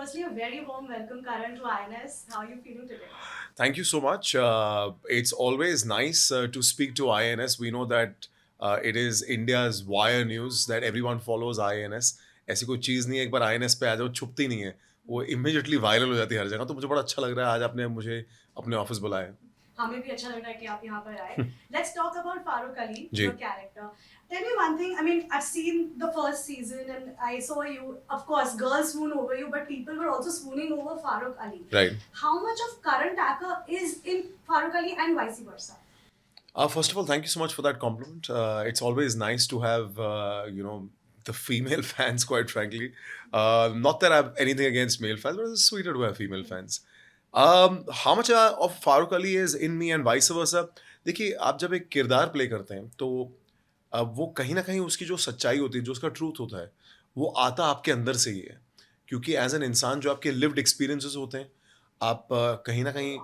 Firstly, a very warm welcome, Karan, to INS. How are you feeling today? Thank you so much. It's always nice to speak to INS. We know that it is India's wire news that everyone follows INS. ऐसी कोई चीज़ नहीं है एक बार INS पे आ जाओ छुपती नहीं है वो इमीडिएटली वायरल हो जाती है हर जगह तो मुझे बड़ा अच्छा लग रहा है आज आपने मुझे अपने ऑफिस बुलाया हमें भी अच्छा लग रहा है कि आप यहाँ पर आए. Let's talk about Farooq Ali, ji your character. Tell me one thing. I mean, I've seen the first season and I saw you. Of course, girls swoon over you, but people were also swooning over Farooq Ali. Right How much of Karan Thakur is in Farooq Ali and vice versa? First of all, thank you so much for that compliment. It's always nice to have, the female fans, quite frankly. Not that I have anything against male fans, but it's sweeter to have female fans. How much of Farooq Ali is in me and vice versa? देखिए, आप जब एक किरदार play करते हैं, तो वो कहीं न कहीं उसकी जो सच्चाई होती है, जो उसका ट्रूथ होता है, वो आता आपके अंदर से ही है। क्योंकि एज़ एन इंसान जो आपके लिव्ड एक्सपीरियंसेस होते हैं, आप कहीं न कहीं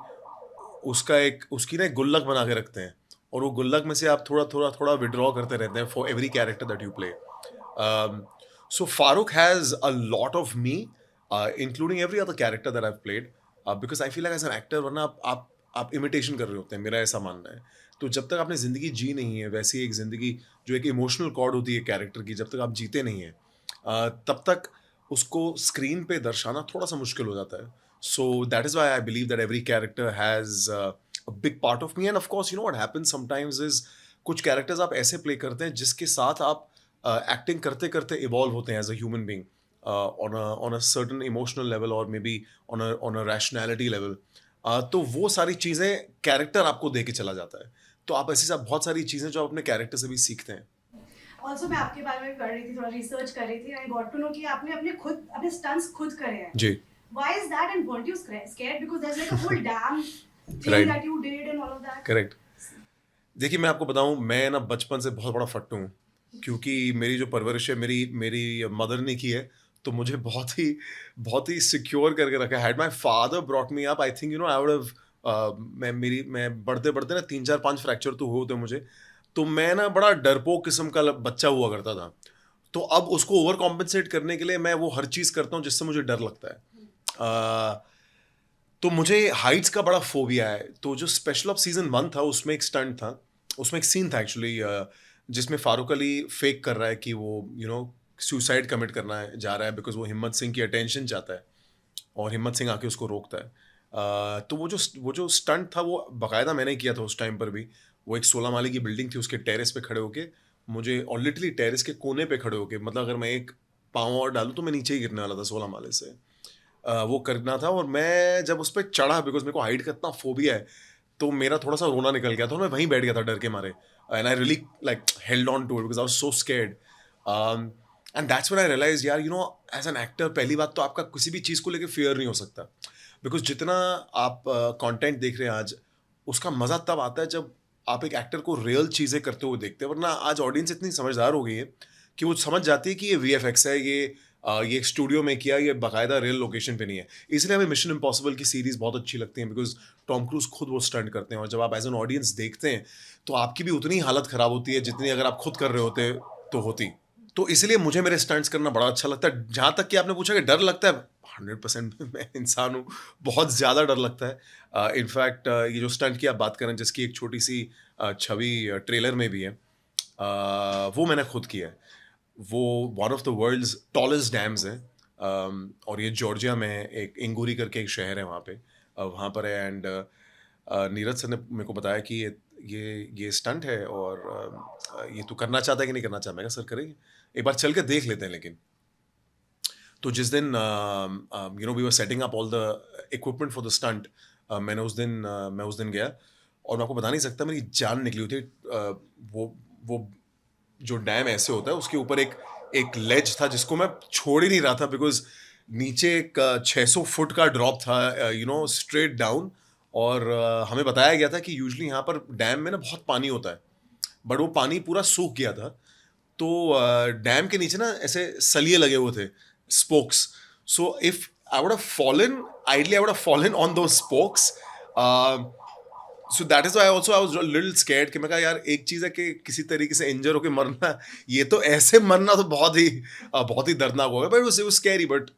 उसकी ना एक गुल्लक बना के रखते हैं और वो गुल्लक में से आप थोड़ा विड्रॉ करते रहते हैं for every character that you play so Farooq has a lot of me including every other character that I played because I feel like as an actor वरना आप इमिटेशन कर रहे होते हैं मेरा ऐसा मानना है तो जब तक आपने ज़िंदगी जी नहीं है वैसी एक ज़िंदगी जो एक इमोशनल कॉर्ड होती है कैरेक्टर की जब तक आप जीते नहीं हैं तब तक उसको स्क्रीन पे दर्शाना थोड़ा सा मुश्किल हो जाता है so that is why I believe that every character has a big part of me and of course you know what happens sometimes is कुछ characters आप ऐसे play करते हैं जिसके साथ आप acting करते करते evolve होते हैं as a human being on a certain emotional level or maybe on a rationality level तो वो सारी चीज़ें character आपको दे के चला जाता है तो आप ऐसी सब बहुत सारी चीज़ें जो आप अपने character से भी सीखते हैं Also, मैं आपके बारे में भी पढ़ रही थी, थोड़ा रिसर्च कर रही थी. I got to know कि आपने अपने stunts खुद करे हैं. जी Why is that and weren't you scared? Because there's like a whole damn thing Right. that you did and all of that. Correct देखिए मैं आपको बताऊं मैं ना बचपन से बहुत बड़ा फट्टू हूँ क्योंकि मेरी जो परवरिश है मेरी मेरी मदर ने की है तो मुझे बहुत ही सिक्योर करके रखा है had my father brought me up I think you know I would have मैं बढ़ते बढ़ते ना 3 4 5 फ्रैक्चर तो हुए होते मुझे तो मैं ना बड़ा डरपोक किस्म का बच्चा हुआ करता था तो अब उसको ओवर कॉम्पेंसेट करने के लिए मैं वो हर चीज़ करता हूँ जिससे मुझे डर लगता है तो मुझे हाइट्स का बड़ा फोबिया है तो जो स्पेशल ऑफ सीजन 1 था उसमें एक स्टंट था उसमें एक सीन था एक्चुअली जिसमें फारूक अली फेक कर रहा है कि वो सुसाइड कमिट करना है जा रहा है बिकॉज वो हिम्मत सिंह की अटेंशन चाहता है और हिम्मत सिंह आके उसको रोकता है तो वो जो स्टंट था वो बाकायदा मैंने किया था उस टाइम पर भी वो एक 16 माले की बिल्डिंग थी उसके टेरेस पे खड़े होके मुझे और लिटरली टेरेस के कोने पे खड़े होके मतलब अगर मैं एक पाँव और डालूँ तो मैं नीचे ही गिरने वाला था 16 माले से वो करना था और मैं जब उस पर चढ़ा बिकॉज मेरे को हाइट का इतना फोबिया है तो मेरा थोड़ा सा रोना निकल गया था और मैं वहीं बैठ गया था डर के मारे and I really like held on to it because I was so scared and that's when I realize यार एज एन एक्टर पहली बात तो आपका किसी भी चीज़ को लेकर फेयर नहीं हो सकता बिकॉज जितना आप कंटेंट देख रहे हैं आज उसका मज़ा तब आता है जब आप एक एक्टर को रियल चीज़ें करते हुए देखते हैं वरना आज ऑडियंस इतनी समझदार हो गई है कि वो समझ जाती है कि ये VFX है ये एक स्टूडियो में किया ये बाकायदा रियल लोकेशन पे नहीं है इसलिए हमें मिशन इम्पॉसिबल की सीरीज बहुत अच्छी लगती है बिकॉज टॉम क्रूज खुद वो स्टंट करते हैं और जब आप एज एन ऑडियंस देखते हैं तो आपकी भी उतनी हालत ख़राब होती है जितनी अगर आप खुद कर रहे होते तो होती तो इसलिए मुझे मेरे स्टंट्स करना बड़ा अच्छा लगता है जहाँ तक कि आपने पूछा कि डर लगता है 100% मैं इंसान हूँ बहुत ज़्यादा डर लगता है इनफैक्ट ये जो स्टंट की आप बात करें जिसकी एक छोटी सी छवि ट्रेलर में भी है वो मैंने खुद किया है वो one of the world's tallest dams है और ये जॉर्जिया में है एक इंगूरी करके एक शहर है वहाँ पे वहाँ पर है एंड नीरज सर ने मेरे को बताया कि ये स्टंट है और ये तू करना चाहता है कि नहीं करना चाहता मैं कहा सर करेंगे एक बार चल के देख लेते हैं लेकिन तो जिस दिन we were setting up all the equipment for the stunt मैं उस दिन गया और मैं आपको बता नहीं सकता मेरी जान निकली हुई थी वो जो डैम ऐसे होता है उसके ऊपर एक लेज था जिसको मैं छोड़ ही नहीं रहा था बिकॉज नीचे एक 600 फुट का ड्रॉप था स्ट्रेट डाउन और हमें बताया गया था कि यूजुअली यहाँ पर डैम में ना बहुत पानी होता है बट वो पानी पूरा सूख गया था तो डैम के नीचे ना ऐसे सलिए लगे हुए थे spokes so if I would have fallen ideally I would have fallen on those spokes so that is I also I was little scared कि मैं कहा यार एक चीज़ है कि किसी तरीके से इंजर होकर मरना ये तो ऐसे मरना तो बहुत ही दर्दनाक होगा but it was scary but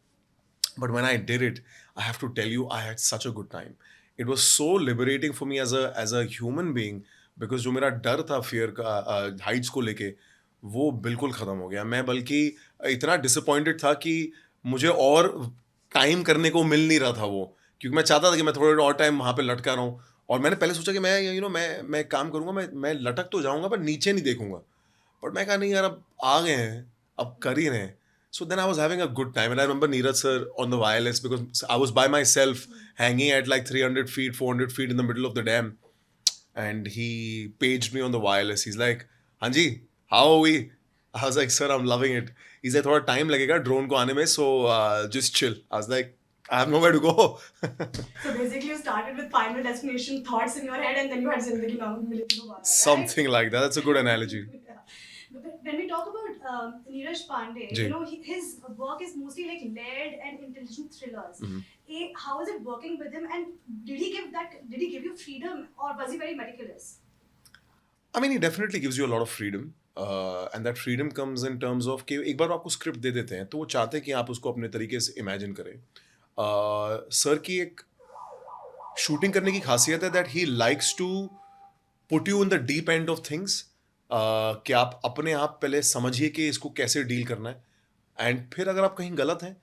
But when I did it, I have to tell you, I had such a good time. It was so liberating for me as a human being, because जो मेरा डर था fear का Heights को लेके, वो बिल्कुल खत्म हो गया. मैं बल्कि इतना डिसअपॉइंटेड था कि मुझे और टाइम करने को मिल नहीं रहा था वो, क्योंकि मैं चाहता था कि मैं थोड़ा और टाइम वहाँ पे लटका रहा हूँ. और मैंने पहले सोचा कि मैं मैं एक काम करूँगा, मैं लटक तो जाऊँगा पर नीचे नहीं देखूंगा. बट मैं कहा नहीं यार, अब आ गए हैं, अब कर ही रहे हैं. So then I was having a good time, and I remember Neeraj sir on the wireless, because I was by myself, hanging at like 300 feet, 400 feet in the middle of the dam, and he paged me on the wireless. He's like, "Hanji, how are we?" I was like, "Sir, I'm loving it." He's like, "थोड़ा time लगेगा drone को आने में, so just chill." I was like, "I have nowhere to go." So basically, you started with Final Destination thoughts in your head, and then you had Zindagi Na Milegi Dobara, right? Something like that. That's a good analogy. Yeah. But when we talk about Neeraj Pandey, Ji. you know, his work is mostly like layered and intelligent thrillers. How is it working with him, and did he give you freedom, or was he very meticulous? I mean, he definitely gives you a lot of freedom. And that freedom comes in terms of कि एक बार वो आपको script दे देते हैं, तो वो चाहते हैं कि आप उसको अपने तरीके से इमेजिन करें. सर की एक शूटिंग करने की खासियत है that he likes to put you in the deep end of things, कि आप अपने आप पहले समझिए कि इसको कैसे डील करना है. एंड फिर अगर आप कहीं गलत हैं,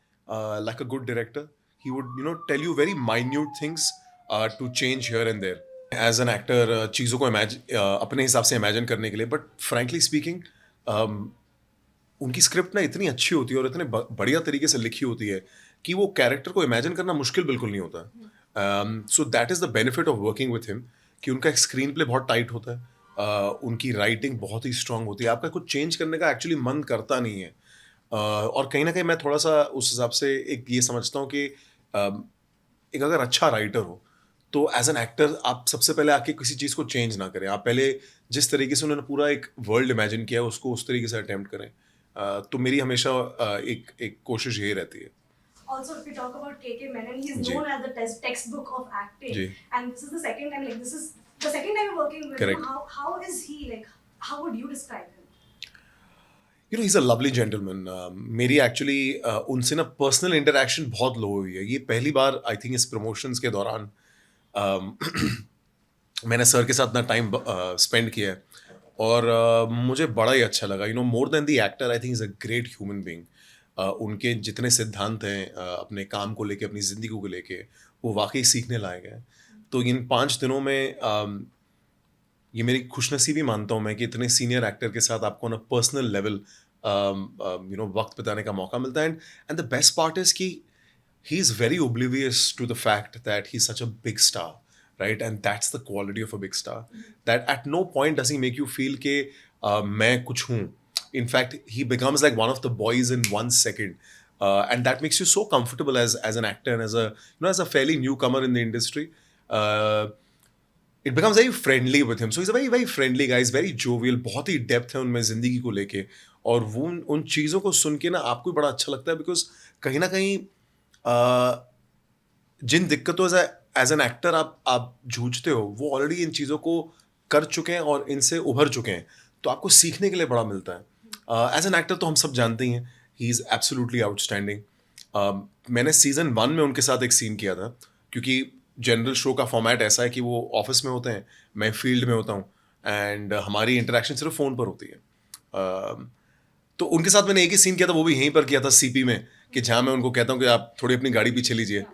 like a good director, he would tell you very minute things to change here and there. As an actor चीज़ों को अपने हिसाब से इमेजिन करने के लिए. बट फ्रैंकली स्पीकिंग, उनकी स्क्रिप्ट ना इतनी अच्छी होती है और इतने बढ़िया तरीके से लिखी होती है कि वो कैरेक्टर को इमेजिन करना मुश्किल बिल्कुल नहीं होता. So that is the benefit of working with him, कि उनका एक स्क्रीन प्ले बहुत टाइट होता है, उनकी राइटिंग बहुत ही स्ट्रांग होती है, आपका कुछ चेंज करने का एक्चुअली मन करता नहीं है. और कहीं ना कहीं मैं थोड़ा सा उस हिसाब से एक ये समझता हूँ कि एक अगर अच्छा राइटर हो, तो एज एन एक्टर आप सबसे पहले आके किसी चीज़ को चेंज ना करें. आप पहले जिस तरीके से उन्होंने पूरा एक वर्ल्ड इमेजिन किया है, उसको उस तरीके से अटेम्प्ट करें. तो मेरी हमेशा एक कोशिश यही रहती है. Also, if we talk about KK Menon, he's Ji. known as the textbook of acting. Ji. And this is the second time, like, this is the second time you're working with Correct. him. How is he, like, how would you describe him? He's a lovely gentleman. मेरी actually उनसे ना personal interaction बहुत लो हुई है. ये पहली बार I think इस promotions के दौरान मैंने सर के साथ ना टाइम स्पेंड किया है, और मुझे बड़ा ही अच्छा लगा. More than the actor, I think is a great human being. उनके जितने सिद्धांत हैं अपने काम को लेके, अपनी ज़िंदगी को लेके, वो वाकई सीखने लायक है. तो इन 5 दिनों में ये मेरी खुशनसीबी मानता हूँ मैं कि इतने सीनियर एक्टर के साथ आपको ना पर्सनल लेवल वक्त बिताने का मौका मिलता है. And the best part is कि he is very oblivious to the fact that he's such a big star, right? And that's the quality of a big star. That at no point does he make you feel कि मैं कुछ हूँ. In fact, he becomes like one of the boys in 1 second, and that makes you so comfortable as an actor and as a fairly newcomer in the industry. It becomes very friendly with him. So he's a very very friendly guy. He's very jovial. बहुत ही depth है उनमें ज़िंदगी को लेके, और वो उन चीज़ों को सुन के ना आपको भी बड़ा अच्छा लगता है, बिकॉज कहीं ना कहीं जिन दिक्कतों से एज एन एक्टर आप जूझते हो, वो ऑलरेडी इन चीज़ों को कर चुके हैं और इनसे उभर चुके हैं, तो आपको सीखने के लिए बड़ा मिलता है. एज एन एक्टर तो हम सब जानते ही हैं, ही इज़ एब्सोल्युटली आउटस्टैंडिंग. मैंने सीज़न 1 में उनके साथ एक सीन किया था, क्योंकि जनरल शो का फॉर्मेट ऐसा है कि वो ऑफिस में होते हैं, मैं फील्ड में होता हूँ, एंड हमारी इंटरेक्शन सिर्फ फ़ोन पर होती है. तो उनके साथ मैंने एक ही सीन किया था, वो भी यहीं पर किया था सीपी में, कि जहाँ मैं उनको कहता हूँ कि आप थोड़ी अपनी गाड़ी पीछे लीजिए.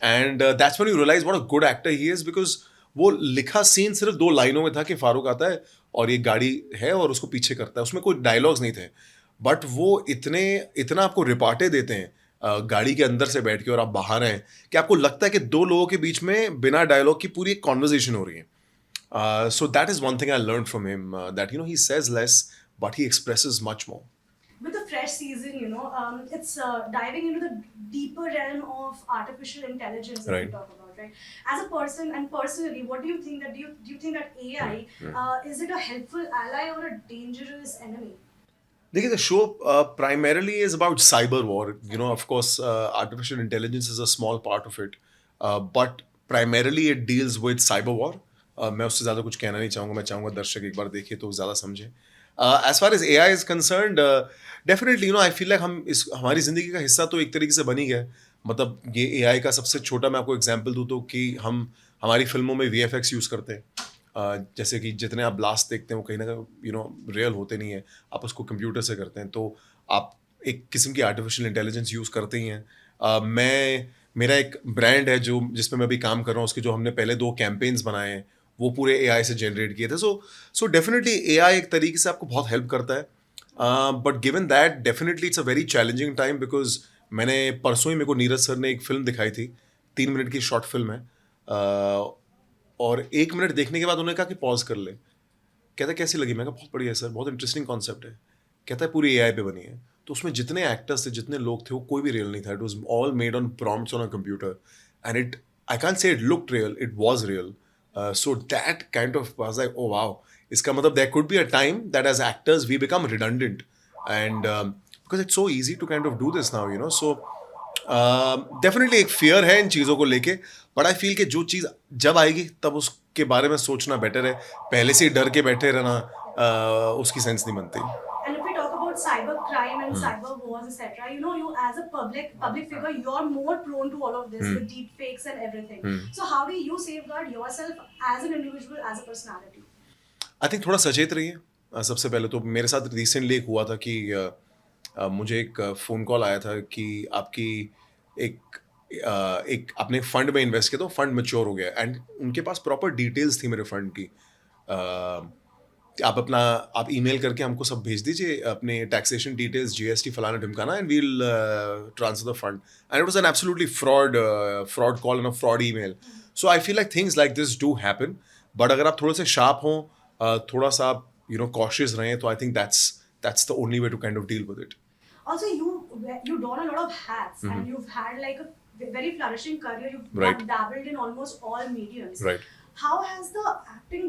And that's when you realize what a good actor he is, because वो लिखा सीन सिर्फ 2 लाइनों में था कि फारूक आता है और ये गाड़ी है और उसको पीछे करता है. उसमें कोई डायलॉग्स नहीं थे, बट वो इतना आपको रिपार्टे देते हैं गाड़ी के अंदर से बैठ के, और आप बाहर हैं, कि आपको लगता है कि 2 लोगों के बीच में बिना डायलॉग की पूरी एक कॉन्वर्जेशन हो रही है. So that is one thing I learn from him, that he says less but he expresses much more. With the fresh season, it's diving into the deeper realm of artificial intelligence that Right. we talk about, right? As a person, and personally, what do you think that do you think that AI is it a helpful ally or a dangerous enemy? देखिए, the show primarily is about cyber war. Of course, artificial intelligence is a small part of it, but primarily it deals with cyber war. मैं उससे ज़्यादा कुछ कहना नहीं चाहूँगा. मैं चाहूँगा दर्शक एक बार देखे तो ज़्यादा समझे. As far as AI is concerned, definitely, I feel like हमारी ज़िंदगी का हिस्सा तो एक तरीके से बन ही गया है. मतलब ये एआई का सबसे छोटा मैं आपको एग्जांपल दूँ तो कि हम हमारी फिल्मों में वीएफएक्स यूज़ करते हैं। जैसे कि जितने आप ब्लास्ट देखते हैं वो कहीं ना कहीं रियल होते नहीं है, आप उसको कंप्यूटर से करते हैं, तो आप एक किस्म की आर्टिफिशियल इंटेलिजेंस यूज़ करते ही हैं। मेरा एक ब्रांड है जो जिसपे मैं अभी काम कर रहा हूँ, उसके जो हमने पहले 2 कैंपेन्स बनाए हैं वो पूरे एआई से जनरेट किए थे। सो डेफिनेटली एआई एक तरीके से आपको बहुत हेल्प करता है, but given that definitely it's a very challenging time because मैंने परसों ही मेरे को नीरज सर ने एक फिल्म दिखाई थी, 3 मिनट की शॉर्ट फिल्म है, और 1 मिनट देखने के बाद उन्होंने कहा कि पॉज कर ले। कहता है कैसी लगी? मैं कहा बहुत बढ़िया है सर, बहुत इंटरेस्टिंग कॉन्सेप्ट है। कहता है पूरी एआई पे बनी है। तो उसमें जितने एक्टर्स थे, जितने लोग थे, वो कोई भी रियल नहीं था। It was all made on prompts on a computer and it I can't say it looked real, it was real. So that kind of was like oh wow, इसका मतलब there could be a time that as actors we become redundant and because it's so easy to kind of do this now, so definitely एक fear है इन चीज़ों को लेके, but I feel कि जो चीज़ जब आएगी तब उसके बारे में सोचना बेटर है। पहले से ही डर के बैठे रहना उसकी सेंस नहीं बनती। And if we talk about cyber crime and Hmm. cyber wars, etc., you as a public figure, you're more prone to all of this with deep fakes and everything. So how do you safeguard yourself as an individual, as a personality? I think थोड़ा सचेत रहिए। सबसे पहले तो मेरे साथ recently एक हुआ था कि मुझे एक फ़ोन कॉल आया था कि आपकी एक एक आपने फंड में इन्वेस्ट किया तो फंड मैच्योर हो गया, एंड उनके पास प्रॉपर डिटेल्स थी मेरे फंड की। आप ईमेल करके हमको सब भेज दीजिए अपने टैक्सेशन डिटेल्स, जीएसटी फलाना ढिमकाना, and we'll transfer the fund, and it was an absolutely fraud call and a fraud email. So I feel like things like this do happen, but अगर आप थोड़े से शार्प हों, थोड़ा सा आप कॉशियस रहें, तो I think that's the only way to kind of deal with it. Also, you don a lot of hats, and you've had like a very flourishing career. You've Right. dabbled in almost all mediums. Right. How has the acting,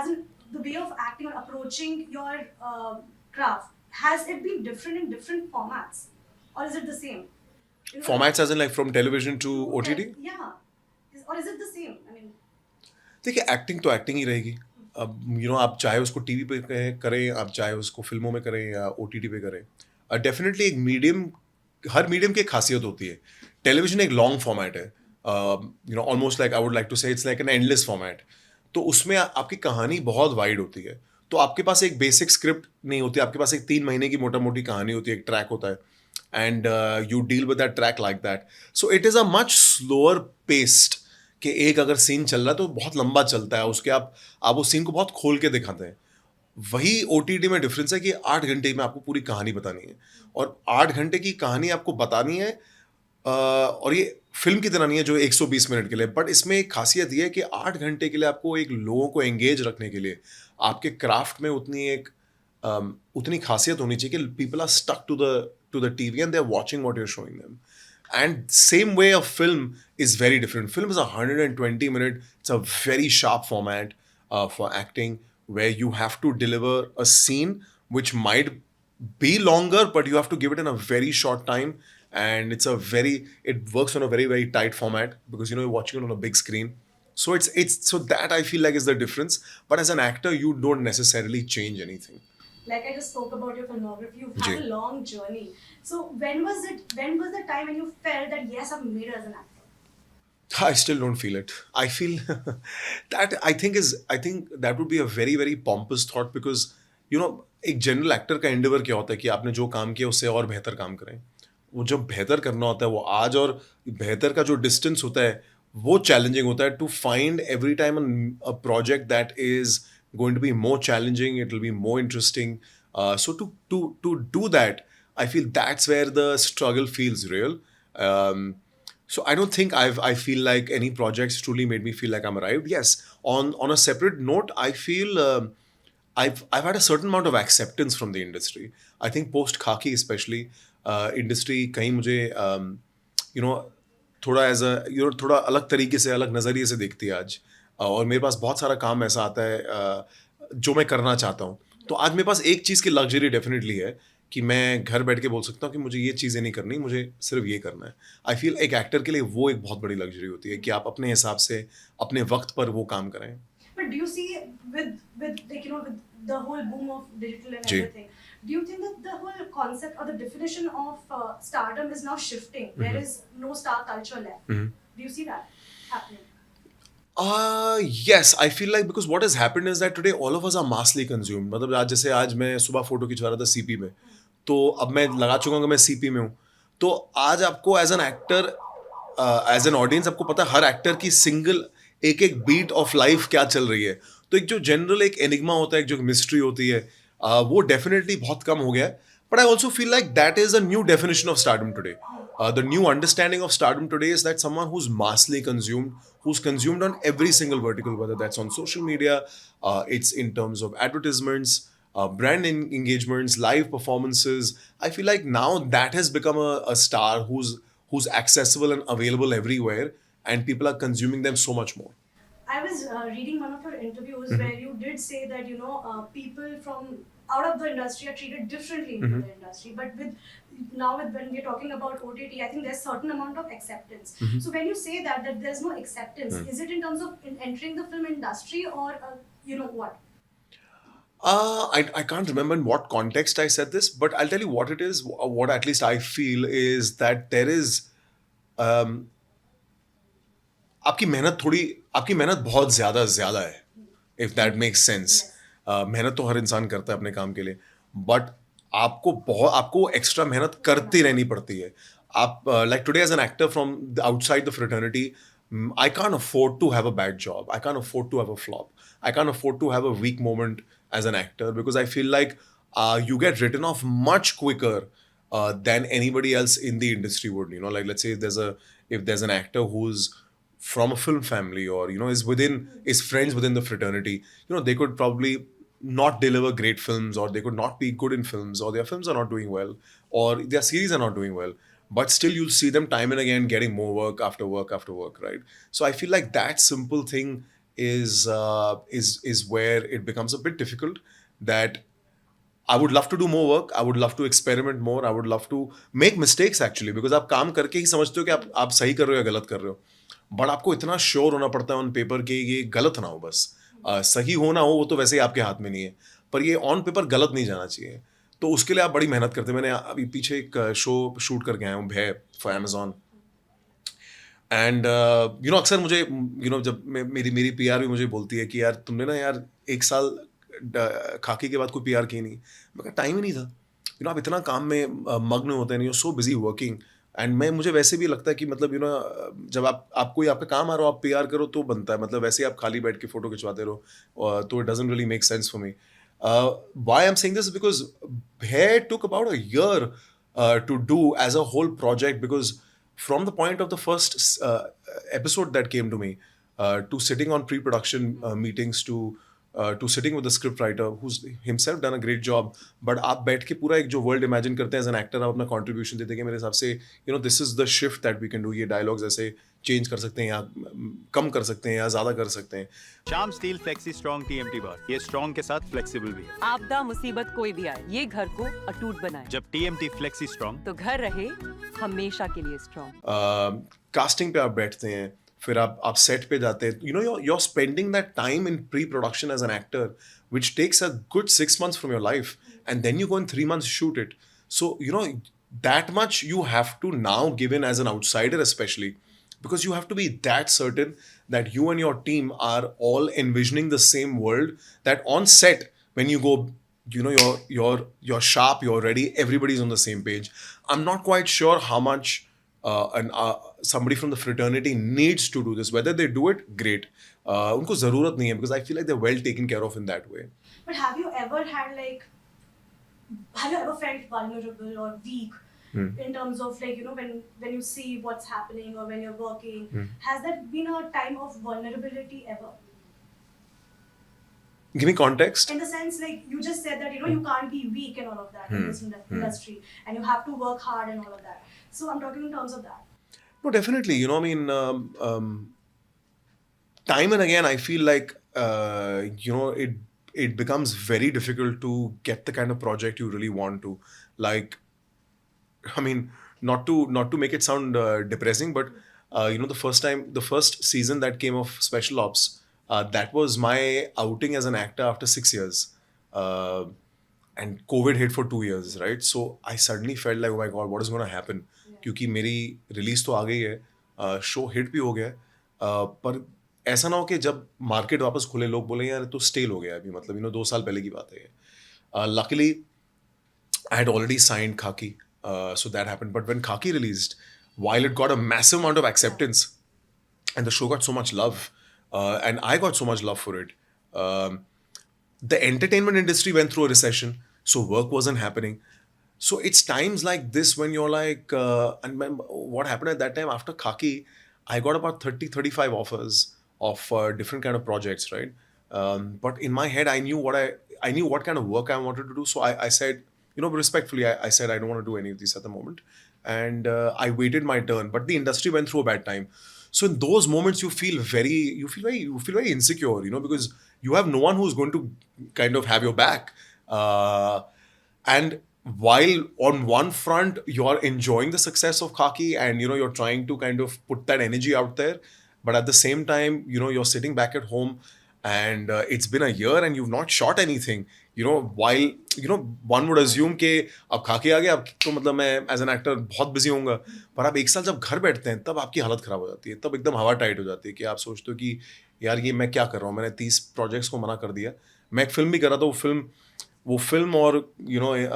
as in the way of acting or approaching your craft, has it been different in different formats, or is it the same? Formats as in like from television to OTT? Yeah. Or is it the same? I mean, देखिए acting तो acting ही रहेगी। अब आप चाहे उसको TV पे करें, आप चाहे उसको फिल्मों में करें या ओटीटी पे करें, डेफिनेटली एक मीडियम, हर मीडियम की एक खासियत होती है। टेलीविजन एक लॉन्ग फॉर्मेट है, almost like I would like to say it's like an endless format. तो उसमें आपकी कहानी बहुत वाइड होती है, तो आपके पास एक बेसिक स्क्रिप्ट नहीं होती, आपके पास एक 3 महीने की मोटा मोटी कहानी होती है, एक ट्रैक होता है, and you deal with that track like that. So it is a much slower paced, कि एक अगर सीन चल रहा है तो बहुत लंबा चलता है, उसके आप उस सीन को बहुत खोल के दिखाते हैं। वही ओटीटी में डिफरेंस है कि 8 घंटे में आपको पूरी कहानी बतानी है, और 8 घंटे की कहानी आपको बतानी है, और ये फिल्म की तरह नहीं है जो 120 मिनट के लिए, बट इसमें एक खासियत ये है कि 8 घंटे के लिए आपको एक लोगों को एंगेज रखने के लिए आपके क्राफ्ट में उतनी खासियत होनी चाहिए कि people are stuck to the TV and they are watching what you are showing them. And same way a film is very different. Film is 120 minute. It's a very sharp format for acting, where you have to deliver a scene which might be longer, but you have to give it in a very short time. And it works on a very, very tight format because you're watching it on a big screen. So so that I feel like is the difference. But as an actor, you don't necessarily change anything. like I just spoke about your filmography, you've had ji. a long journey. So when was the time when you felt that yes, I've made it as an actor? I still don't feel it. I feel that I think that would be a very, very pompous thought because एक general actor का Endeavour क्या होता है कि आपने जो काम किया उससे और बेहतर काम करें। वो जो बेहतर करना होता है वो आज, और बेहतर का जो डिस्टेंस होता है वो चैलेंजिंग होता है, to find every time a project that is going to be more challenging, it will be more interesting. So to do that, I feel that's where the struggle feels real. So I don't think I feel like any projects truly made me feel like I'm arrived. Yes, on a separate note, I feel I've had a certain amount of acceptance from the industry. I think post Khaki especially, industry कहीं मुझे थोड़ा as a थोड़ा अलग तरीके से, अलग नज़रिए से देखती है आज, और मेरे पास बहुत सारा काम ऐसा आता है जो मैं करना चाहता हूँ। तो आज मेरे पास एक चीज़ की लग्जरी डेफिनेटली है कि मैं घर बैठ के बोल सकता हूँ कि मुझे ये चीज़ें नहीं करनी, मुझे सिर्फ ये करना है। आई फील एक एक्टर के लिए वो एक बहुत बड़ी लग्जरी होती है कि आप अपने हिसाब से अपने वक्त पर वो काम करें। But do you see with with the whole boom of digital and ji. everything, Do you think that the whole concept or the definition of stardom is now shifting? There is no star culture left. Do you see that happening? Yes, I feel like because what has happened is that today all of us are massly consumed. मतलब आज जैसे आज मैं सुबह photo खिंचवा रहा था CP में, तो अब मैं लगा चुका हूँ कि मैं सीपी में हूँ. तो आज आपको as an actor, as an audience आपको पता है हर एक्टर की सिंगल एक एक बीट ऑफ लाइफ क्या चल रही है. तो एक जो जनरल एक एनिग्मा होता है, एक जो मिस्ट्री होती है, वो डेफिनेटली बहुत कम हो गया है. But I also feel like that is a new definition of stardom today. The new understanding of stardom today is that someone who's massively consumed, who's consumed on every single vertical, whether that's on social media, it's in terms of advertisements, brand engagements, live performances. I feel like now that has become a star who's accessible and available everywhere, and people are consuming them so much more. I was reading one of your interviews where you did say that people from out of the industry are treated differently in the industry. But when we're talking about OTT, I think there's certain amount of acceptance. So when you say that there's no acceptance, is it in terms of entering the film industry or what? I can't remember in what context I said this, but I'll tell you what it is. What at least I feel is that there is आपकी मेहनत बहुत ज्यादा है, if that makes sense. मेहनत तो हर इंसान करता है अपने काम के लिए, बट आपको एक्स्ट्रा मेहनत करती रहनी पड़ती है. आप like today as an actor from outside the fraternity, I can't afford to have a bad job. I can't afford to have a flop. I can't afford to have a weak moment as an actor, because I feel like you get written off much quicker than anybody else in the industry would. Like let's say if there's an actor who's from a film family, or is friends within the fraternity, they could probably not deliver great films, or they could not be good in films, or their films are not doing well, or their series are not doing well, but still you'll see them time and again getting more work after work after work, right? So I feel like that simple thing is where it becomes a bit difficult. That I would love to do more work. I would love to experiment more. I would love to make mistakes actually, because आप काम करके ही समझते हो कि आप सही कर रहे हो या गलत कर रहे हो. बट आपको इतना श्योर होना पड़ता है ऑन पेपर कि ये गलत ना हो, बस सही हो ना हो वो तो वैसे ही आपके हाथ में नहीं है, पर ये ऑन पेपर गलत नहीं जाना चाहिए. तो उसके लिए आप बड़ी मेहनत करते हैं. मैंने अभी पीछे एक शो शूट करके आया हूँ, भय, फॉर Amazon. एंड अक्सर मुझे जब मेरी PR भी मुझे बोलती है कि यार तुमने ना यार एक साल खाकी के बाद कोई PR की नहीं. मैं कहा टाइम ही नहीं था. आप इतना काम में मग्न होते हैं, सो बिजी वर्किंग. एंड मुझे वैसे भी लगता है कि मतलब जब आप कोई आपका काम आ रहा हो, आप PR करो तो बनता है. मतलब वैसे ही आप खाली बैठ के फोटो खिंचवाते रहो, तो it doesn't really make sense for me. Why I'm saying this is because Bhay took about a year to do as a whole project, because from the point of the first episode that came to me, to sitting on pre-production meetings, to sitting with the script writer who's himself done a great job, but आप बैठ के पूरा एक जो world imagine करते हैं as an actor, आप अपना कंट्रीब्यूशन देते हैं कि मेरे हिसाब से this is the shift that we can do. ये डायलॉग्स ऐसे चेंज कर सकते हैं, या कम कर सकते हैं, या ज्यादा कर सकते हैं. शाम स्टील फ्लेक्सी स्ट्रॉन्ग TMT बार, ये स्ट्रॉन्ग के साथ फ्लेक्सिबल भी है. आपदा मुसीबत कोई भी आए, ये घर को अटूट बनाए. जब TMT फ्लेक्सी स्ट्रॉन्ग, तो घर रहे हमेशा के लिए स्ट्रॉन्ग. कास्टिंग पे आप बैठते हैं, फिर आप सेट पे जाते हैं. you're spending that time in pre-production as an actor, which takes a good 6 months from your life, and then you go in 3 months shoot it. So that much you have to now give in as an outsider, especially because you have to be that certain that you and your team are all envisioning the same world, that on set when you go, you're sharp, you're ready, everybody's on the same page. I'm not quite sure how much somebody from the fraternity needs to do this. Whether they do it, great. उनको ज़रूरत नहीं है, because I feel like they're well taken care of in that way. But have you ever felt vulnerable or weak in terms of when you see what's happening or when you're working? Has that been a time of vulnerability ever? Give me context. In the sense, like you just said that you can't be weak and all of that in this industry, and you have to work hard and all of that. So I'm talking in terms of that. No, definitely. Time and again, I feel like it becomes very difficult to get the kind of project you really want to. Like, I mean, not to make it sound depressing, but the first season that came of Special Ops, that was my outing as an actor after 6 years. and COVID hit for 2 years, right? So I suddenly felt like, oh my god, what is going to happen? क्योंकि मेरी release तो आ गई है, show hit भी हो गया है, पर ऐसा ना हो कि जब मार्केट वापस खुले लोग बोले यार तो स्टेल हो गया अभी, मतलब 2 साल पहले की बात है ये. Luckily I had already signed Khaki, so that happened. But when Khaki released, while it got a massive amount of acceptance, and the show got so much love, and I got so much love for it, um, the entertainment industry went through a recession, so work wasn't happening. So it's times like this when you're like, what happened at that time after Khaki, I got about 30, 35 offers of different kind of projects, right? But in my head, I knew what kind of work I wanted to do. So I said, respectfully, I said, I don't want to do any of these at the moment. And I waited my turn, but the industry went through a bad time. So in those moments, you feel very insecure, because you have no one who's going to kind of have your back. And while on one front you're enjoying the success of Khaki, and you're trying to kind of put that energy out there, but at the same time, you're sitting back at home, and it's been a year and you've not shot anything, while one would assume कि अब Khaki आ गया, अब तो मतलब मैं as an actor बहुत busy होऊंगा, पर आप एक साल जब घर बैठते हैं तब आपकी हालत खराब हो जाती है, तब एकदम हवा टाइट हो जाती है कि आप सोचते हो कि यार ये मैं क्या कर रहा हूँ, मैंने 30 प्रोजेक्ट्स को मना कर दिया. मैं एक फिल्म भी कर रहा था, वो फिल्म और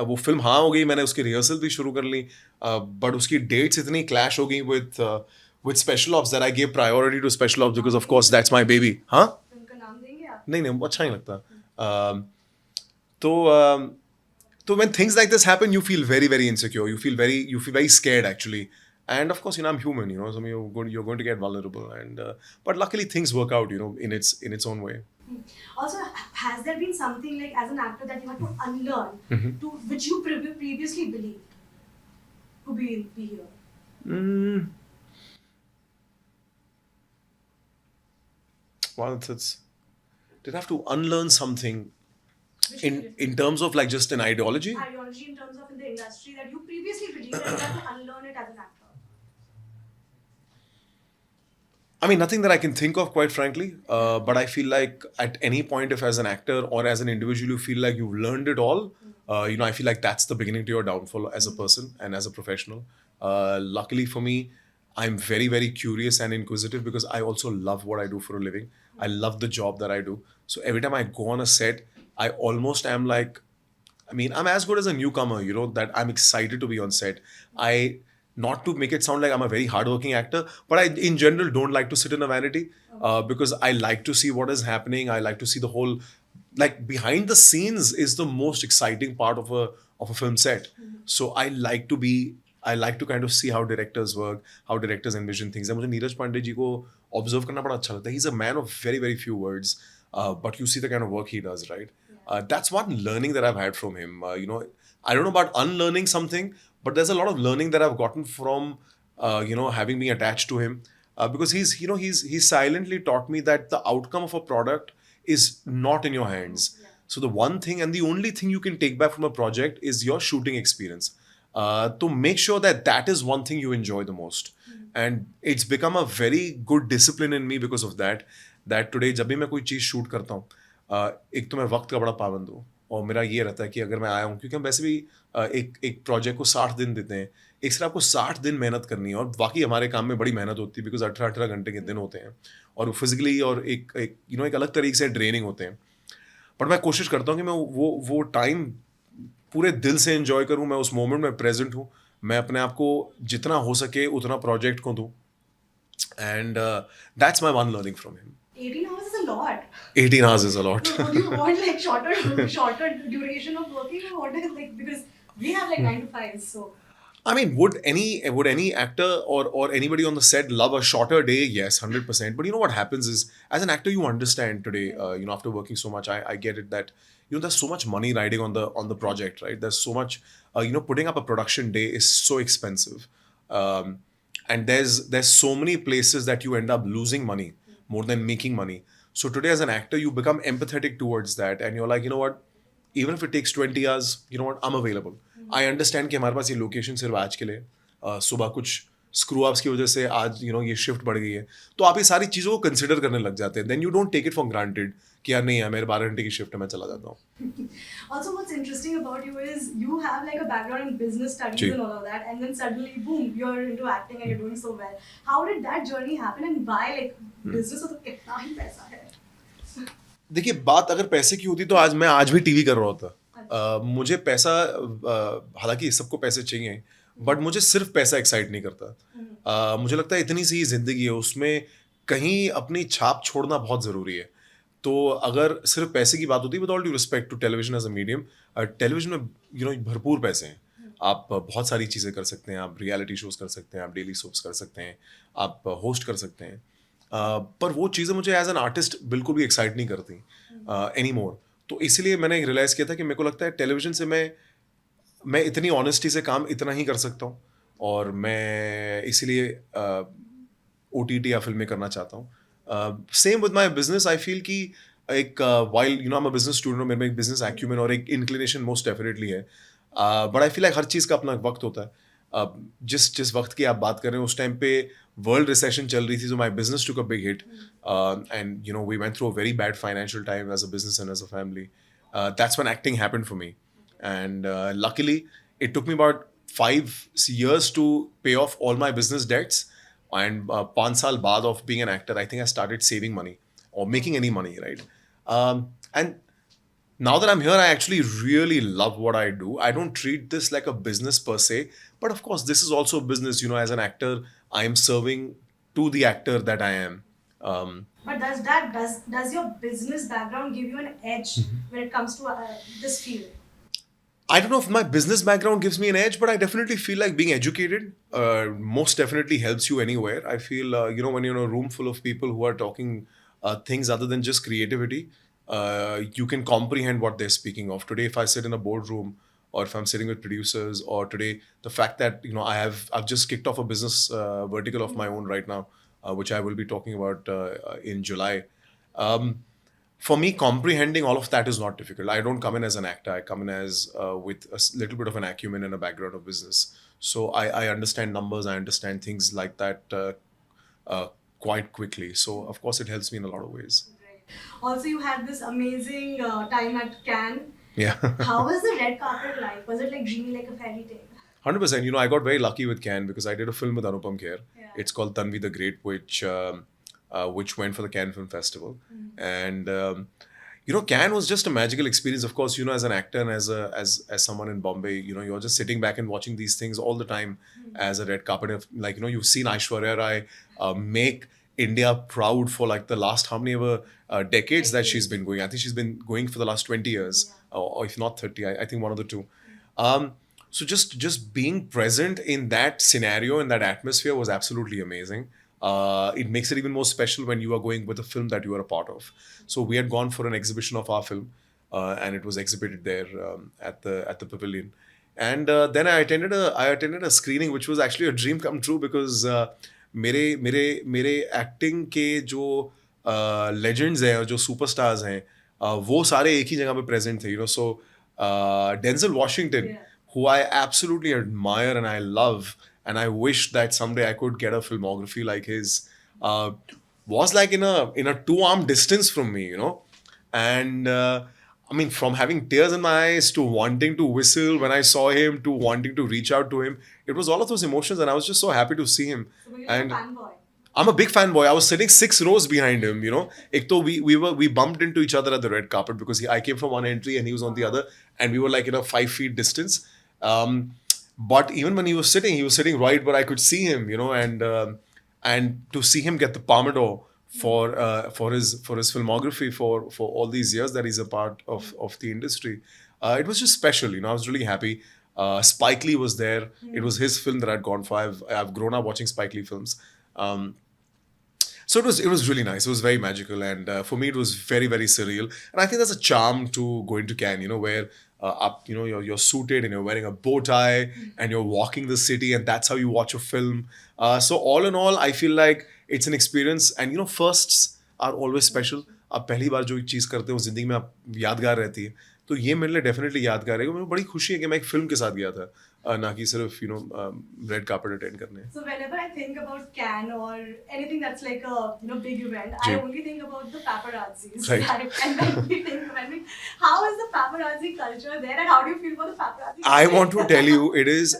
वो फिल्म हाँ हो गई, मैंने उसकी रिहर्सल भी शुरू कर ली, बट उसकी डेट्स इतनी क्लैश हो गई with special ops that I give priority to special ops because of course that's my baby. हाँ, फिल्म का नाम देंगे आप? नहीं अच्छा नहीं लगता. तो when things like this happen, you feel very very insecure, you feel very scared actually, and of course I'm human, so you're going to get vulnerable, and but luckily things work out, in its own way. Also, has there been something like as an actor that you had to unlearn to which you previously believed to be here? Well, did I have to unlearn something Which in terms of like just an ideology? ideology in terms of in the industry that you previously believed and you have to unlearn it as an actor? I mean, nothing that I can think of, quite frankly. But I feel like at any point, if as an actor or as an individual, you feel like you've learned it all, I feel like that's the beginning to your downfall as a person and as a professional. Luckily for me, I'm very, very curious and inquisitive because I also love what I do for a living. I love the job that I do. So every time I go on a set, I almost am like, I mean, I'm as good as a newcomer, that I'm excited to be on set. Not to make it sound like I'm a very hardworking actor, but I, in general, don't like to sit in a vanity because I like to see what is happening. I like to see the whole, like behind the scenes is the most exciting part of a film set. So I like to kind of see how directors work, how directors envision things. And मुझे नीरज पांडे जी को observe करना बड़ा अच्छा लगता है. He's a man of very very few words, but you see the kind of work he does, right? That's one learning that I've had from him. I don't know about unlearning something, but there's a lot of learning that I've gotten from, having been attached to him, because he's silently taught me that the outcome of a product is not in your hands. So the one thing and the only thing you can take back from a project is your shooting experience. To make sure that is one thing you enjoy the most. And it's become a very good discipline in me because of that today जब भी मैं कोई चीज़ shoot करता हूँ, एक तो मैं वक्त का बड़ा पाबंद हूँ, और मेरा ये रहता है कि अगर मैं आया हूँ, क्योंकि हम वैसे भी एक प्रोजेक्ट को 60 दिन देते हैं, एक सिर्फ आपको 60 दिन मेहनत करनी है, और बाकी हमारे काम में बड़ी मेहनत होती है बिकॉज 18 घंटे के दिन होते हैं और फिजिकली और एक अलग तरीके से ड्रेनिंग होते हैं. बट मैं कोशिश करता हूँ कि मैं वो टाइम पूरे दिल से एंजॉय करूँ, मैं उस मोमेंट में प्रेजेंट हूँ, मैं अपने आप को जितना हो सके उतना प्रोजेक्ट को दूँ. And that's my one learning from him. 18 hours is a lot. 18 hours is a lot. So would you want like shorter duration of working, or what is like, because we have like 9 to 5, so. I mean, would any actor or anybody on the set love a shorter day? Yes, 100%. But you know what happens is, as an actor, you understand today, after working so much, I get it that, there's so much money riding on the project, right? There's so much, putting up a production day is so expensive. And there's so many places that you end up losing money more than making money. So today as an actor, you become empathetic towards that, and you're like, you know what, even if it takes 20 hours, you know what, I'm available. I understand कि हमारे पास ये location सिर्फ आज के लिए, सुबह कुछ screw ups की वजह से आज ये शिफ्ट बढ़ गई है, तो आप ये सारी चीज़ों को कंसिडर करने लग जाते हैं. Then you don't take it for granted कि यार नहीं यार मेरे 12 घंटे की शिफ्ट है, मैं चला जाता हूँ. Also, what's interesting about you is you have like a background in business studies ji. and all of that, and then suddenly, boom, you're into acting and you're doing so well. How did that journey happen, and why like business में तो कितना ही पैसा है? देखिए, बात अगर पैसे की होती तो आज मैं आज भी टीवी कर रहा होता. मुझे पैसा, हालांकि सबको पैसे चाहिए, बट मुझे सिर्फ पैसा एक्साइट नहीं करता. मुझे लगता है इतनी सी जिंदगी है, उसमें कहीं अपनी छाप छोड़ना बहुत ज़रूरी है. तो अगर सिर्फ पैसे की बात होती है, with all due respect to television as a medium, television में भरपूर पैसे हैं. आप बहुत सारी चीज़ें कर सकते हैं, आप रियलिटी शोज़ कर सकते हैं, आप डेली सोप्स कर सकते हैं, आप होस्ट कर सकते हैं. पर वो चीज़ें मुझे एज एन आर्टिस्ट बिल्कुल भी एक्साइट नहीं करती एनी मोर. तो इसीलिए मैंने रियलाइज़ किया था कि मेरे को लगता है टेलीविजन से मैं इतनी ऑनेस्टी से काम इतना ही कर सकता हूँ, और मैं इसीलिए OTT या फिल्में करना चाहता हूँ. Same with my business. I feel कि एक while I am a business student, मेरे में एक बिजनेस एक्यूमेन और एक इंक्लिनेशन मोस्ट डेफिनेटली है, बट आई फील लाइक हर चीज़ का अपना वक्त होता है. जिस वक्त की आप बात कर रहे हैं, उस टाइम पे वर्ल्ड रिसेशन चल रही थी, so my business took a big hit, and we went through a very bad financial time as a business and as a family. That's when acting happened for me, and luckily it took me about 5 years to pay off all my business debts, and 5 साल बाद of being an actor, I think I started saving money or making any money, right? And now that I'm here, I actually really love what I do. I don't treat this like a business per se, but of course, this is also business. As an actor, I am serving to the actor that I am. But does your business background give you an edge when it comes to this field? I don't know if my business background gives me an edge, but I definitely feel like being educated most definitely helps you anywhere. I feel, when you're in a room full of people who are talking things other than just creativity, you can comprehend what they're speaking of. Today, if I sit in a boardroom, or if I'm sitting with producers, or today the fact that I've just kicked off a business vertical of my own right now, which I will be talking about in July. For me, comprehending all of that is not difficult. I don't come in as an actor. I come in as with a little bit of an acumen and a background of business. So I understand numbers. I understand things like that quite quickly. So of course, it helps me in a lot of ways. Also, you had this amazing time at Cannes. Yeah. How was the red carpet like? Was it like dreamy, like a fairy tale? 100%. I got very lucky with Cannes because I did a film with Anupam Kher. Yeah. It's called Tanvi the Great, which went for the Cannes Film Festival. And Cannes was just a magical experience. Of course, as an actor and as someone in Bombay, you're just sitting back and watching these things all the time as a red carpet. Like, you've seen Aishwarya Rai make India proud for like the last how many ever decades that she's been going. I think she's been going for the last 20 years, or if not 30. I think one of the two. So just being present in that scenario, in that atmosphere, was absolutely amazing. It makes it even more special when you are going with a film that you are a part of. So we had gone for an exhibition of our film, and it was exhibited there at the pavilion. And then I attended a screening, which was actually a dream come true, because मेरे acting के जो legends हैं और जो superstars हैं, वो सारे एक ही जगह पे प्रेजेंट थे. So Denzel Washington, who I absolutely admire and I love, and I wish that someday I could get a filmography like his, was like in a 2-arm distance from me, and I mean, from having tears in my eyes to wanting to whistle when I saw him to wanting to reach out to him, it was all of those emotions, and I was just so happy to see him. So were you And a fanboy? I'm a big fanboy. I was sitting 6 rows behind him, Ek to we bumped into each other at the red carpet because I came from one entry and he was on the other, and we were like in a 5 feet distance. But even when he was sitting right where I could see him, and to see him get the Palme d'Or for his filmography for all these years that he's a part of the industry, it was just special. I was really happy. Spike Lee was there. It was his film that I'd gone for. I've grown up watching Spike Lee films. So it was really nice. It was very magical, and for me it was very, very surreal. And I think there's a charm to going to Cannes, where you're suited and you're wearing a bow tie and you're walking the city, and that's how you watch a film. So all in all, I feel like it's an experience, and firsts are always special. आप पहली बार जो चीज़ करते हो ज़िंदगी में आप यादगार रहती है, तो ये मेरे लिए डेफिनेटली यादगार है. मुझे बड़ी खुशी है कि मैं एक फिल्म के साथ गया था. ना कि सिर्फ रेड कार्पेट अटेंड करने. So whenever I think about Cannes or anything that's like a big event, I ji. only think about the paparazzis. Right. And when we how is the paparazzi culture there, and how do you feel about the paparazzi? I want to tell you, it is,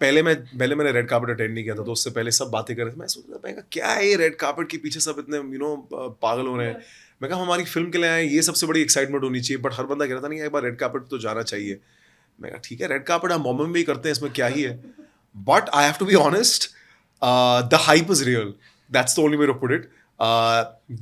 पहले मैंने red carpet attend नहीं किया था, तो उससे पहले सब बातें कर रहे थे. मैं सोच रहा था, मैं कहा क्या है ये रेड कार्पेट के पीछे सब इतने पागल हो रहे हैं. मैं कहा हमारी फिल्म के लिए आए, ये सबसे बड़ी एक्साइटमेंट होनी चाहिए. बट हर बंदा कह रहा था नहीं, एक बार रेड कार्पेट तो जाना चाहिए. मैं कहा ठीक है, रेड कार्पेट हम बॉम्बे में भी करते हैं, इसमें क्या ही है. But I have to be honest, the hype is real. That's the only way to put it.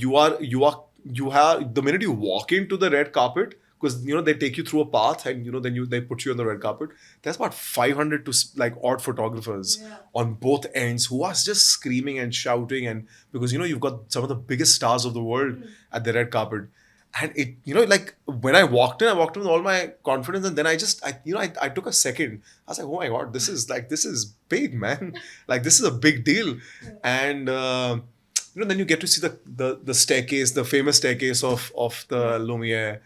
You have the minute you walk into the red carpet, because they take you through a path, and then they put you on the red carpet. There's about 500 to like odd photographers on both ends who are just screaming and shouting, and because you've got some of the biggest stars of the world at the red carpet. And it, like when I walked in with all my confidence, and then I took a second. I was like, oh my God, this is big, man. Like this is a big deal. And then you get to see the staircase, the famous staircase of the Lumiere.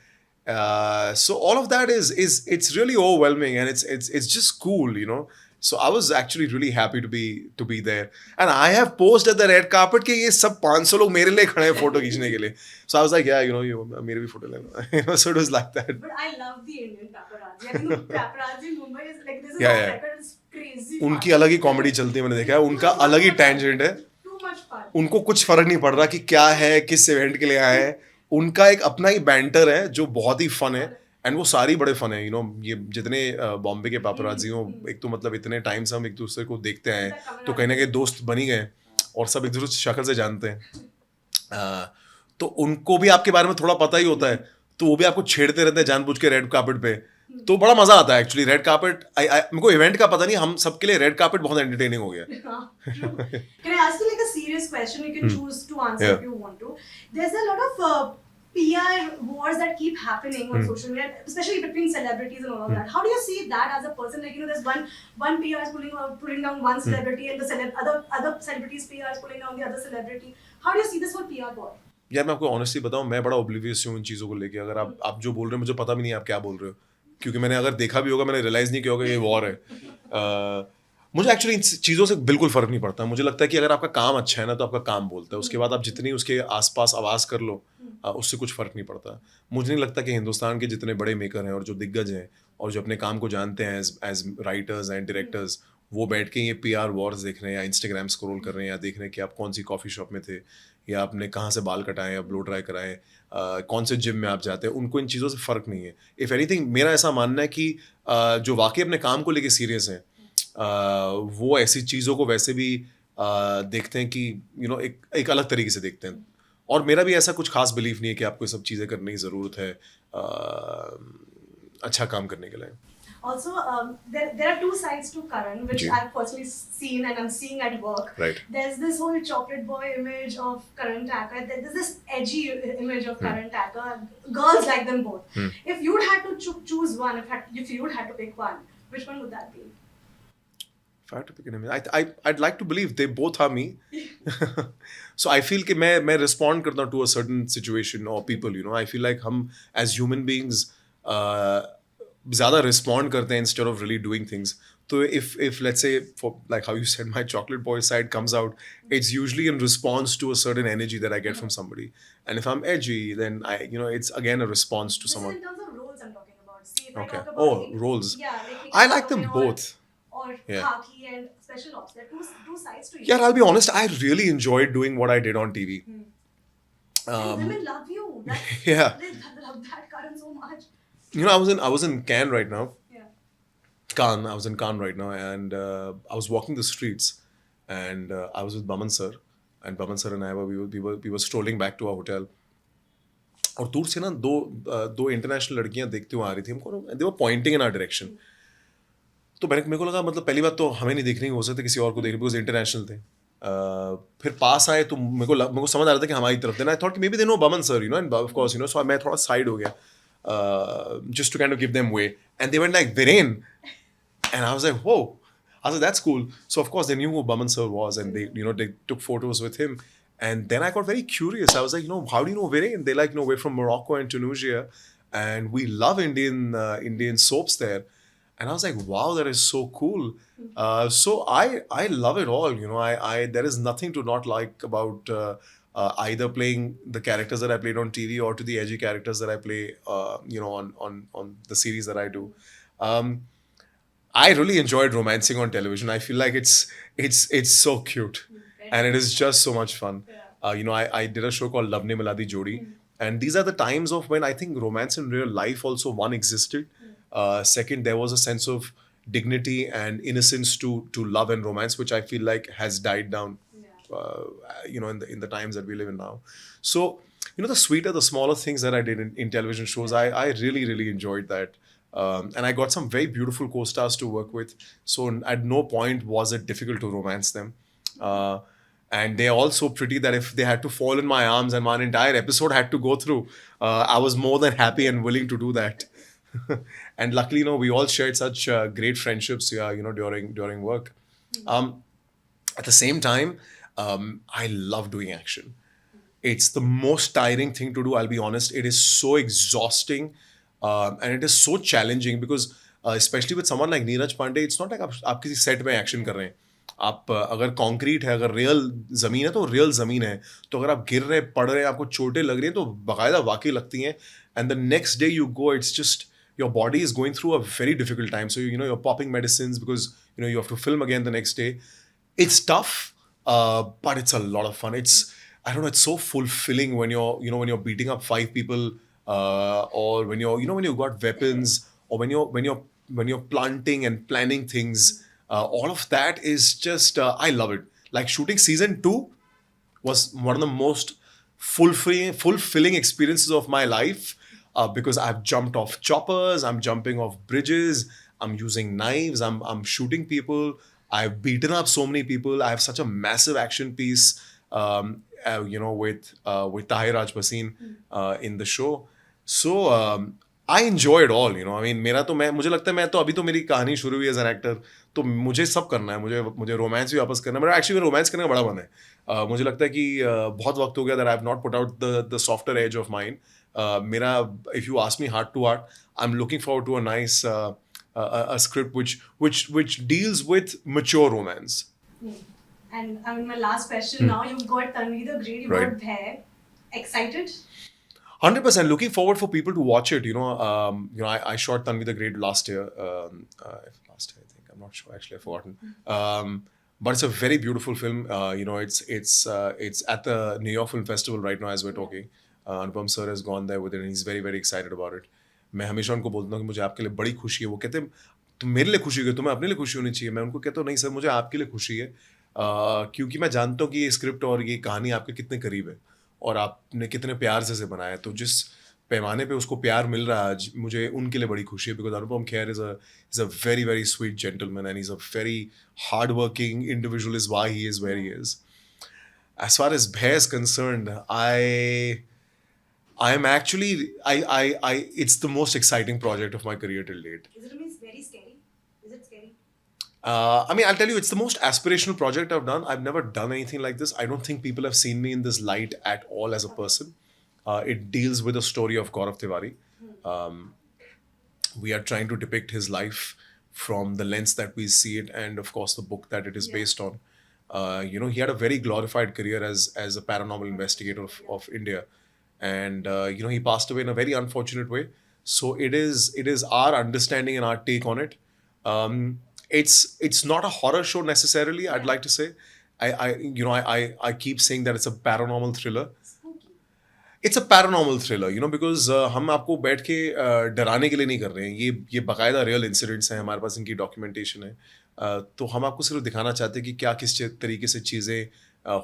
So all of that is it's really overwhelming, and it's just cool, So I was actually really happy to be there, and I have posed at the red carpet कि ये सब 500 लोग मेरे लिए खड़े हैं photo खींचने के लिए. So I was like, yeah, मेरे भी फोटो लेना. So it was like that. But I love the Indian paparazzi. I think the paparazzi in Mumbai is like this is Yeah, on yeah. record. It's crazy. उनकी fun. अलग ही comedy चलती है, मैंने देखा है. उनका अलग ही टेंजेंट है. Too much fun. उनको कुछ फर्क नहीं पड़ रहा कि क्या है, किस इवेंट के लिए आए हैं. उनका एक अपना ही बैंटर है जो बहुत ही फन है, एंड वो सारी बड़े फन है. ये जितने बॉम्बे के पापराजी हो, एक तो मतलब इतने टाइम से हम एक दूसरे को देखते हैं, तो कहीं ना कहीं दोस्त बनी गए और सब एक दूसरे की शक्ल से जानते हैं. तो उनको भी आपके बारे में थोड़ा पता ही होता है, तो वो भी आपको छेड़ते रहते हैं जानबूझ के रेड कार्पेट पे. तो बड़ा मजा आता है एक्चुअली. रेड कार्पेट मेरे को इवेंट का पता नहीं, हम सबके लिए रेड कार्पेट बहुत एंटरटेनिंग हो गया. True. Can I ask you like a serious question? You can choose to answer Yeah. if you want to. There's a lot of PR wars that keep happening on social media, especially between celebrities and all of that. How do you see that as a person? Like there's one PR is pulling down one celebrity, and the other celebrities PR is pulling down the other celebrity. How do you see this whole PR war? यार मैं आपको honestly बताऊं, मैं बड़ा oblivious हूँ इन चीज़ों को लेके. अगर आप जो बोल रहे हैं मुझे पता भी नहीं आप क्या बोल रहे हो, क्योंकि मैंने अगर देखा भी होगा, मैंने रियलाइज़ नहीं किया होगा ये वॉर है. मुझे एक्चुअली इन चीज़ों से बिल्कुल फ़र्क नहीं पड़ता. मुझे लगता है कि अगर आपका काम अच्छा है ना, तो आपका काम बोलता है. उसके बाद आप जितनी उसके आसपास आवाज़ कर लो, उससे कुछ फ़र्क नहीं पड़ता. मुझे नहीं लगता कि हिंदुस्तान के जितने बड़े मेकर हैं और जो दिग्गज हैं और जो अपने काम को जानते हैं एज राइटर्स एंड डायरेक्टर्स, वो बैठ के ये PR वॉर्स देख रहे हैं, या इंस्टाग्राम स्क्रॉल कर रहे हैं, या देख रहे हैं कि आप कौन सी कॉफ़ी शॉप में थे, या आपने कहाँ से बाल कटाए या ब्लो ड्राई कराए, कौन से जिम में आप जाते हैं. उनको इन चीज़ों से फ़र्क नहीं है. इफ़ एनीथिंग, मेरा ऐसा मानना है कि जो वाकई अपने काम को लेके सीरियस हैं, वो ऐसी चीज़ों को वैसे भी देखते हैं कि एक अलग तरीके से देखते हैं. और मेरा भी ऐसा कुछ खास बिलीफ नहीं है कि आपको ये सब चीज़ें करने की ज़रूरत है अच्छा काम करने के लिए. Also, there are two sides to Karan, which Ji. I've personally seen and I'm seeing at work. Right. There's this whole chocolate boy image of Karan Thakur. There's this edgy image of Karan Thakur. Girls like them both. If you'd had to choose one, if you'd had to pick one, which one would that be? If I had to pick an image, I'd like to believe they both are me. So I feel कि मैं respond करता हूँ to a certain situation or people. I feel like हम as human beings ज़्यादा respond करते हैं instead of really doing things. So if let's say, for like how you said, my chocolate boy side comes out, it's usually in response to a certain energy that I get from somebody. And if I'm edgy, then it's again a response to This is someone. in terms of roles I'm talking about. See, if I Okay. talk about Oh, roles. Yeah, like I like them both. Or Yeah. khaki and special ops. There are two sides to it. Yeah, I'll be honest, I really enjoyed doing what I did on TV. And women love you. Yeah. They love that Karan so much. I was in Cannes right now. Yeah. I was in Cannes right now, and I was walking the streets, and I was with Baman sir, and Baman sir and I we were strolling back to our hotel. और दूर से ना दो international लड़कियां देखते हुए आ रही थी हमको, they were pointing in our direction. तो मेरे को लगा, मतलब पहली बात तो हमें नहीं देखनी, हो सकता किसी और को देखनी, बिकॉज इंटरनेशनल थे. फिर पास आए तो मेरे को समझ आ रहा था कि हमारी तरफ थे. I thought maybe they know Boman sir, and of course so मैं थोड़ा साइड हो गया, just to kind of give them way, and they went like, Viren, and I was like, whoa. I was like, that's cool. So of course they knew who Baman sir was, and they took photos with him. And then I got very curious. I was like, how do you know Viren? They're like, we're from Morocco and Tunisia, and we love Indian soaps there. and I was like, wow, that is so cool. So I love it all. You know, I there is nothing to not like about either playing the characters that I played on TV or to the edgy characters that I play, you know, on the series that I do. Um, I really enjoyed romancing on television. I feel like it's so cute, and it is just so much fun. You know, I did a show called Love Ne Miladi Jodi, and these are the times of when I think romance in real life also one existed. Second, there was a sense of dignity and innocence to love and romance, which I feel like has died down. Uh, you know, in the times that we live in now. So, you know, the sweeter, the smaller things that I did in television shows, I really enjoyed that. And I got some very beautiful co-stars to work with. So at no point was it difficult to romance them. And they're all so pretty that if they had to fall in my arms and one entire episode had to go through, I was more than happy and willing to do that. And luckily, you know, we all shared such great friendships, yeah, you know, during work. At the same time, I love doing action. It's the most tiring thing to do, I'll be honest. It is so exhausting, and it is so challenging because especially with someone like Neeraj Pandey, it's not like आप किसी set में action कर रहे हैं. आप अगर concrete है, अगर रियल ज़मीन है तो रियल ज़मीन है. तो अगर आप गिर रहे हैं, पड़ रहे हैं, आपको चोटें लग रही हैं तो बाकायदा वाकई लगती हैं. And the next day you go, it's just your body is going through a very difficult time. So you know you're popping medicines because you know you have to film again the next day. It's tough, but it's a lot of fun. I don't know, it's so fulfilling when you're beating up five people, or when when you've got weapons, or when you're planting and planning things. All of that is just I love it. Like shooting season 2 was one of the most fulfilling experiences of my life, because I've jumped off choppers, I'm jumping off bridges, I'm using knives, I'm shooting people, I've beaten up so many people. I have such a massive action piece, you know, with Tahir Raj Bhasin in the show. So I enjoy it all, you know. I mean, मुझे लगता है मैं तो अभी तो मेरी कहानी शुरू हुई एज एन एक्टर, तो मुझे सब करना है. मुझे रोमांस भी वापस करना है. मेरा एक्चुअली रोमांस करने का बड़ा मन है. मुझे लगता है कि बहुत वक्त हो गया that I have not put out the softer edge of mine. मेरा, if you ask me heart to heart, I'm looking forward to a nice a script which deals with mature romance. And I mean, my last question now, you've got Tanvi the Great, you've Right. got Bhair. Excited? 100% looking forward for people to watch it. You know, I shot Tanvi the Great last year. Last year, I think. I'm not sure. Actually, I've forgotten. But it's a very beautiful film. You know, it's at the New York Film Festival right now as we're talking. Anupam sir has gone there with it, and he's very excited about it. मैं हमेशा उनको बोलता हूँ कि मुझे आपके लिए बड़ी खुशी है. वो कहते हैं तुम मेरे लिए खुशी हो, तुम्हें अपने लिए खुशी होनी चाहिए. मैं उनको कहता हूँ नहीं सर, मुझे आपके लिए खुशी है, क्योंकि मैं जानता हूँ कि ये स्क्रिप्ट और ये कहानी आपके कितने करीब है और आपने कितने प्यार से इसे बनाया है. तो जिस पैमाने पे उसको प्यार मिल रहा है आज, मुझे उनके लिए बड़ी खुशी है. Because Anupam Kher is a very sweet gentleman, and is a very hard working individual, is why he is where he is. As far as Bhair is concerned, I am actually it's the most exciting project of my career till date. Is it very scary? Is it scary? I mean, I'll tell you, it's the most aspirational project I've done. I've never done anything like this. I don't think people have seen me in this light at all as a person. It deals with the story of Gaurav Tiwari. We are trying to depict his life from the lens that we see it, and of course the book that it is based on. You know, he had a very glorified career as a paranormal investigator of India, and you know, he passed away in a very unfortunate way. So it is our understanding and our take on it. It's not a horror show necessarily, I'd like to say. I keep saying that it's a paranormal thriller. It's a paranormal thriller, you know, because हम आपको बैठ के डराने के लिए नहीं कर रहे हैं. ये बाकायदा रियल इंसिडेंट्स हैं, हमारे पास इनकी डॉक्यूमेंटेशन है. तो हम आपको सिर्फ दिखाना चाहते हैं कि क्या किस तरीके से चीज़ें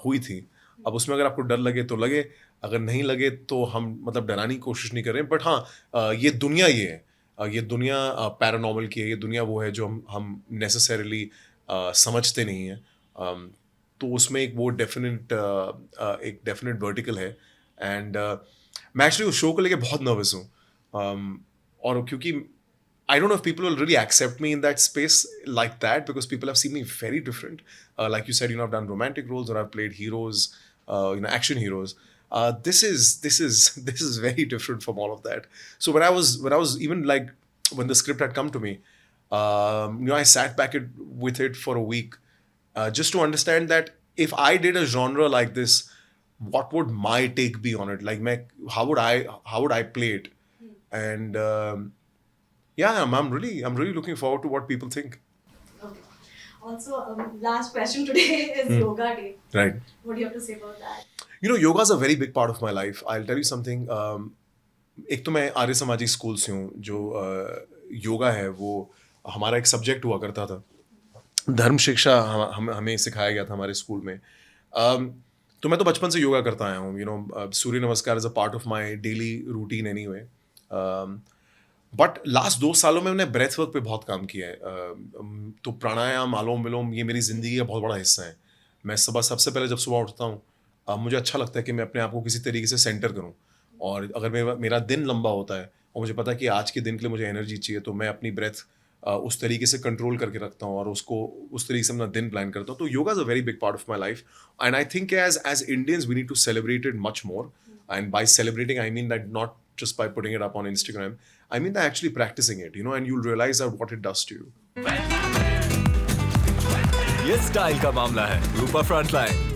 हुई थी. अब उसमें अगर आपको डर लगे तो लगे, अगर नहीं लगे तो हम मतलब डराने की कोशिश नहीं कर रहे हैं. बट हाँ, ये दुनिया ये है, ये दुनिया पैरानॉर्मल की है. ये दुनिया वो है जो हम नेसेसरीली समझते नहीं हैं. तो उसमें एक वो डेफिनेट वर्टिकल है. एंड मैं एक्चुअली उस शो को लेके बहुत नर्वस हूँ. और क्योंकि I don't know if people will really accept me in that space like that, because people have seen me very different. Like you said, you know, I've done romantic roles or I've played heroes, you know, action heroes. This is very different from all of that. So when I was even like when the script had come to me, I sat back with it for a week just to understand that if I did a genre like this, what would my take be on it? Like, how would I play it? And yeah, I'm really looking forward to what people think. Okay. Also, last question today is Yoga Day. Right. What do you have to say about that? Yoga is a very big part of my life. I'll tell you something. एक तो मैं आर्य समाजी school से हूँ, जो योगा है वो हमारा एक सब्जेक्ट हुआ करता था. धर्म शिक्षा हमें सिखाया गया था हमारे स्कूल में. तो मैं तो बचपन से योगा करता आया हूँ. सूर्य नमस्कार is a part of my daily routine anyway. But last 2 सालों में मैंने ब्रेथ वर्क पे बहुत काम किया है. तो प्राणायाम, अनुलोम विलोम, ये मेरी ज़िंदगी का बहुत बड़ा हिस्सा है. मैं सबसे पहले जब सुबह उठता हूँ, मुझे अच्छा लगता है कि मैं अपने आप को किसी तरीके से सेंटर करूँ. और अगर मेरा दिन लंबा होता है और मुझे पता है कि आज के दिन के लिए मुझे एनर्जी चाहिए, तो मैं अपनी ब्रेथ उस तरीके से कंट्रोल करके रखता हूँ और उसको उस तरीके से अपना दिन प्लान करता हूँ. तो yoga is a very big part of my life, and I think as Indians we need to celebrate it much more. And by celebrating I mean that not just by putting it up on Instagram. I mean, they're actually practicing it, and you'll realize that what it does to you. ये style का मामला है. रूपा frontline.